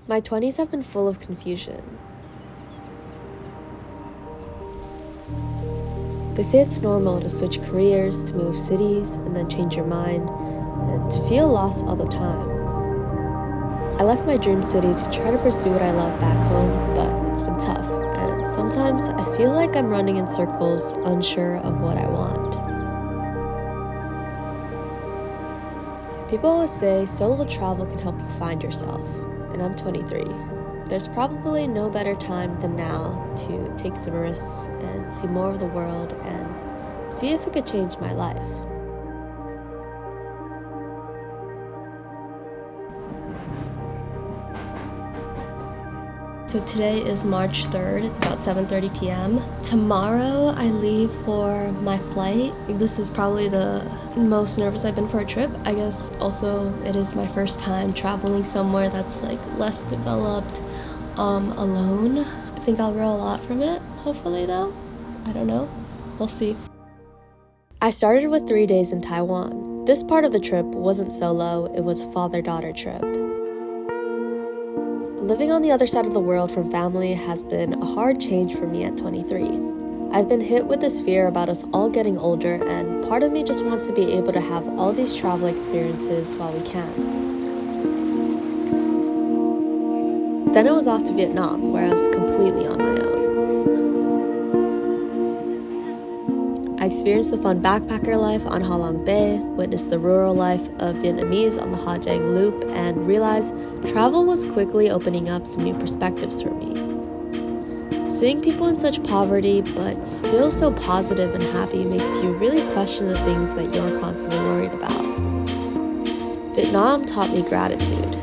My 20s have been full of confusion. They say it's normal to switch careers, to move cities, and then change your mind, and to feel lost all the time. I left my dream city to try to pursue what I love back home, but it's been tough, and sometimes I feel like I'm running in circles, unsure of what I want. People always say solo travel can help you find yourself, and I'm 23. There's probably no better time than now to take some risks and see more of the world and see if it could change my life. So today is March 3rd, it's about 7:30 p.m. Tomorrow I leave for my flight. This is probably the most nervous I've been for a trip. I guess also it is my first time traveling somewhere that's like less developed, alone. I think I'll grow a lot from it, hopefully though. I don't know, we'll see. I started with 3 days in Taiwan. This part of the trip wasn't solo, it was a father-daughter trip. Living on the other side of the world from family has been a hard change for me at 23. I've been hit with this fear about us all getting older, and part of me just wants to be able to have all these travel experiences while we can. Then it was off to Vietnam, where I was completely on my own. I experienced the fun backpacker life on Ha Long Bay, witnessed the rural life of Vietnamese on the Ha Giang Loop, and realized travel was quickly opening up some new perspectives for me. Seeing people in such poverty, but still so positive and happy, makes you really question the things that you're constantly worried about. Vietnam taught me gratitude.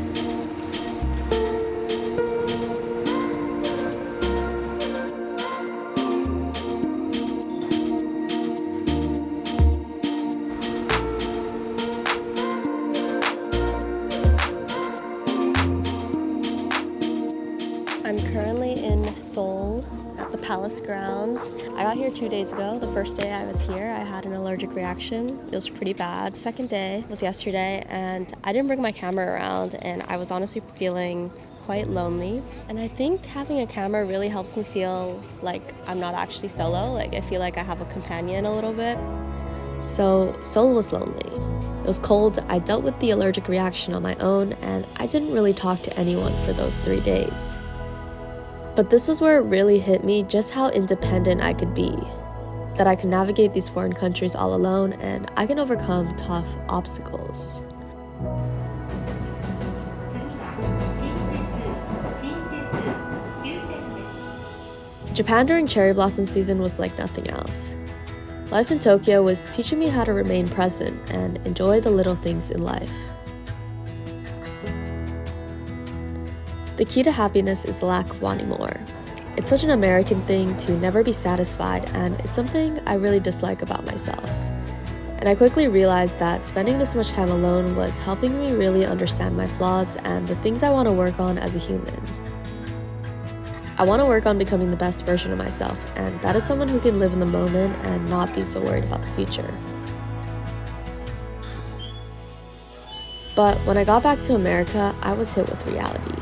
I'm currently in Seoul at the palace grounds. I got here 2 days ago. The first day I was here, I had an allergic reaction. It was pretty bad. Second day was yesterday, and I didn't bring my camera around, and I was honestly feeling quite lonely. And I think having a camera really helps me feel like I'm not actually solo. Like I feel like I have a companion a little bit. So Seoul was lonely. It was cold, I dealt with the allergic reaction on my own, and I didn't really talk to anyone for those 3 days. But this was where it really hit me just how independent I could be. That I can navigate these foreign countries all alone, and I can overcome tough obstacles. Japan during cherry blossom season was like nothing else. Life in Tokyo was teaching me how to remain present and enjoy the little things in life. The key to happiness is the lack of wanting more. It's such an American thing to never be satisfied, and it's something I really dislike about myself. And I quickly realized that spending this much time alone was helping me really understand my flaws and the things I want to work on as a human. I want to work on becoming the best version of myself, and that is someone who can live in the moment and not be so worried about the future. But when I got back to America, I was hit with reality.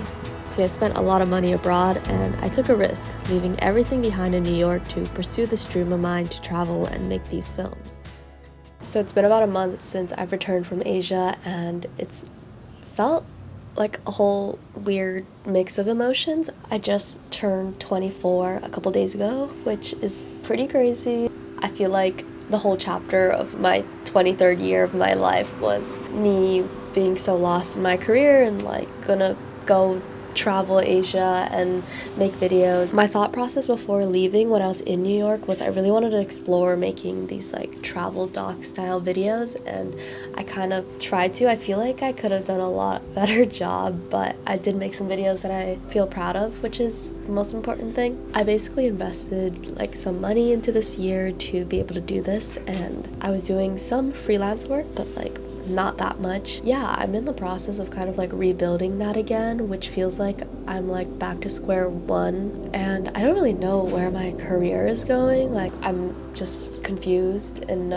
So I spent a lot of money abroad, and I took a risk, leaving everything behind in New York to pursue this dream of mine to travel and make these films. So it's been about a month since I've returned from Asia, and it's felt like a whole weird mix of emotions. I just turned 24 a couple days ago, which is pretty crazy. I feel like the whole chapter of my 23rd year of my life was me being so lost in my career and like gonna go travel Asia and make videos. My thought process before leaving when I was in New York was I really wanted to explore making these like travel doc style videos, and I kind of tried to. I feel like I could have done a lot better job, but I did make some videos that I feel proud of, which is the most important thing. I basically invested like some money into this year to be able to do this, and I was doing some freelance work, but like not that much. Yeah, I'm in the process of kind of like rebuilding that again, which feels like I'm like back to square one, and I don't really know where my career is going. Like I'm just confused and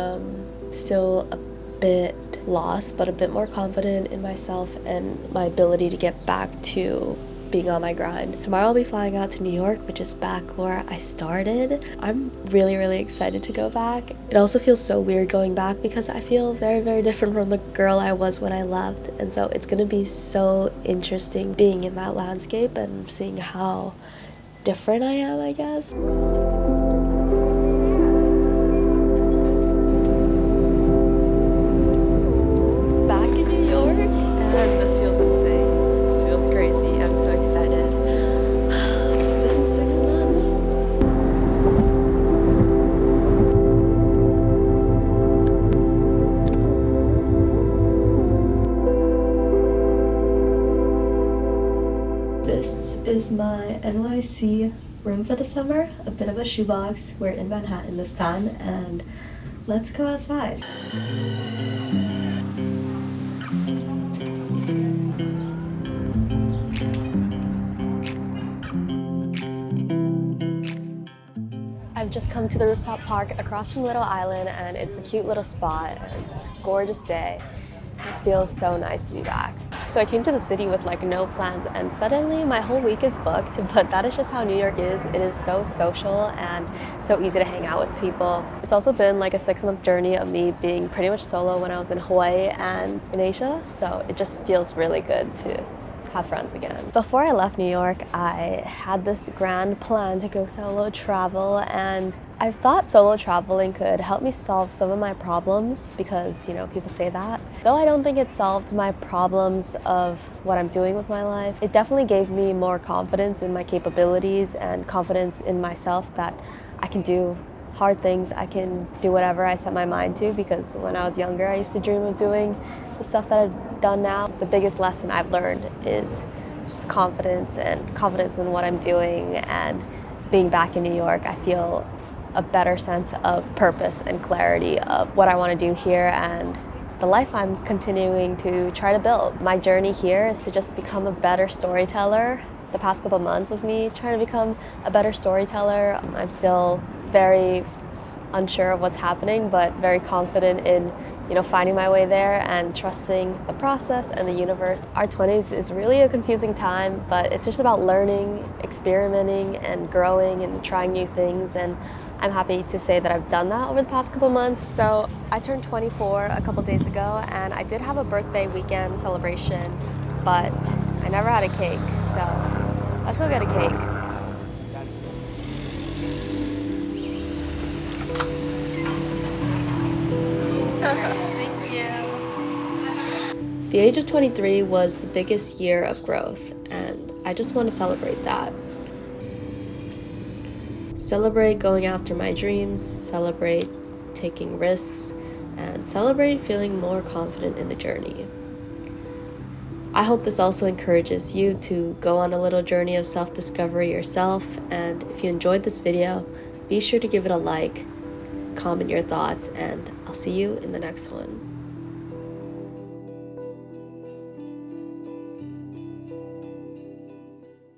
still a bit lost, but a bit more confident in myself and my ability to get back to being on my grind. Tomorrow I'll be flying out to New York, which is back where I started. I'm really excited to go back. It also feels so weird going back because I feel very different from the girl I was when I left, and so it's gonna be so interesting being in that landscape and seeing how different I am, I guess. Back in New York, and this feels insane. This feels crazy. I'm so excited. It's been 6 months. This is my NYC room for the summer, a bit of a shoebox. We're in Manhattan this time, and let's go outside. I've just come to the rooftop park across from Little Island, and it's a cute little spot and it's a gorgeous day. It feels so nice to be back. So I came to the city with like no plans, and suddenly my whole week is booked, but that is just how New York is. It is so social and so easy to hang out with people. It's also been like a 6-month journey of me being pretty much solo when I was in Hawaii and in Asia, so it just feels really good to have friends again. Before I left New York, I had this grand plan to go solo travel, and I thought solo traveling could help me solve some of my problems because, you know, people say that. Though I don't think it solved my problems of what I'm doing with my life, it definitely gave me more confidence in my capabilities and confidence in myself that I can do hard things. I can do whatever I set my mind to, because when I was younger, I used to dream of doing the stuff that I've done now. The biggest lesson I've learned is just confidence in what I'm doing, and being back in New York, I feel a better sense of purpose and clarity of what I want to do here and the life I'm continuing to try to build. My journey here is to just become a better storyteller. The past couple months was me trying to become a better storyteller. I'm still very unsure of what's happening, but very confident in, you know, finding my way there and trusting the process and the universe. Our 20s is really a confusing time, but it's just about learning, experimenting, and growing and trying new things, and I'm happy to say that I've done that over the past couple months. So I turned 24 a couple days ago, and I did have a birthday weekend celebration, but I never had a cake, so let's go get a cake. Thank you. The age of 23 was the biggest year of growth, and I just want to celebrate that. Celebrate going after my dreams, celebrate taking risks, and celebrate feeling more confident in the journey. I hope this also encourages you to go on a little journey of self-discovery yourself, and if you enjoyed this video, be sure to give it a like, comment your thoughts, and I'll see you in the next one.